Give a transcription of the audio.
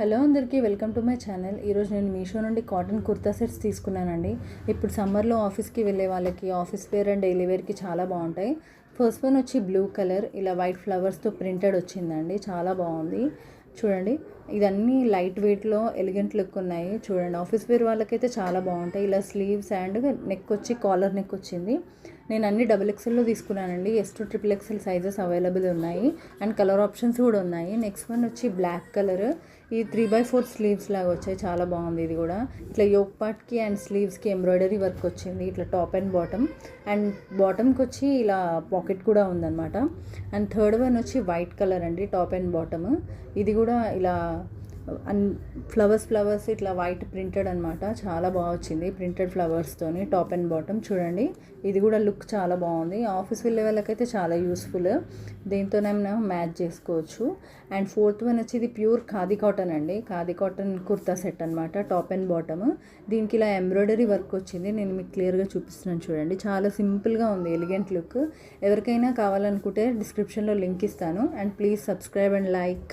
Hello అందరికీ welcome to my channel. ఈరోజు నేను మీషో నుండి కాటన్ కుర్తా సెట్స్ తీసుకున్నానండి. ఇప్పుడు సమ్మర్లో ఆఫీస్కి వెళ్ళే వాళ్ళకి ఆఫీస్ వేర్ అండ్ డైలీ వేర్కి చాలా బాగుంటాయి. ఫస్ట్ వన్ వచ్చి బ్లూ కలర్, ఇలా వైట్ ఫ్లవర్స్తో ప్రింటెడ్ వచ్చిందండి. చాలా బాగుంది చూడండి. ఇదన్నీ లైట్ వెయిట్లో ఎలిగెంట్ లుక్ ఉన్నాయి చూడండి. ఆఫీస్ వేర్ వాళ్ళకైతే చాలా బాగుంటాయి. ఇలా స్లీవ్స్ అండ్ నెక్ వచ్చి కాలర్ నెక్ వచ్చింది. నేను అన్ని XXLలో తీసుకున్నానండి. S to XXL sizes available ఉన్నాయి అండ్ కలర్ ఆప్షన్స్ కూడా ఉన్నాయి. నెక్స్ట్ వన్ వచ్చి బ్లాక్ కలర్, ఈ 3/4 స్లీవ్స్ లాగా వచ్చాయి. చాలా బాగుంది. ఇది కూడా ఇట్లా యోక్ పార్ట్కి అండ్ స్లీవ్స్కి ఎంబ్రాయిడరీ వర్క్ వచ్చింది. ఇట్లా టాప్ అండ్ బాటమ్కి వచ్చి ఇలా పాకెట్ కూడా ఉందన్నమాట. అండ్ థర్డ్ వన్ వచ్చి వైట్ కలర్ అండి, టాప్ అండ్ బాటమ్. ఇది కూడా ఇలా ఫ్లవర్స్ ఇట్లా వైట్ ప్రింటెడ్ అనమాట. చాలా బాగా వచ్చింది ప్రింటెడ్ ఫ్లవర్స్తోని టాప్ అండ్ బాటమ్. చూడండి ఇది కూడా లుక్ చాలా బాగుంది. ఆఫీస్ వెళ్ళే వాళ్ళకైతే చాలా యూస్ఫుల్, దేంతోనైనా మ్యాచ్ చేసుకోవచ్చు. అండ్ ఫోర్త్ వన్ వచ్చి ఇది ప్యూర్ ఖాదీ కాటన్ అండి. ఖాదీ కాటన్ కుర్తా సెట్ అనమాట, టాప్ అండ్ బాటమ్. దీనికి ఇలా ఎంబ్రాయిడరీ వర్క్ వచ్చింది. నేను మీకు క్లియర్గా చూపిస్తున్నాను చూడండి. చాలా సింపుల్గా ఉంది, ఎలిగెంట్ లుక్. ఎవరికైనా కావాలనుకుంటే డిస్క్రిప్షన్లో లింక్ ఇస్తాను. And please subscribe and like.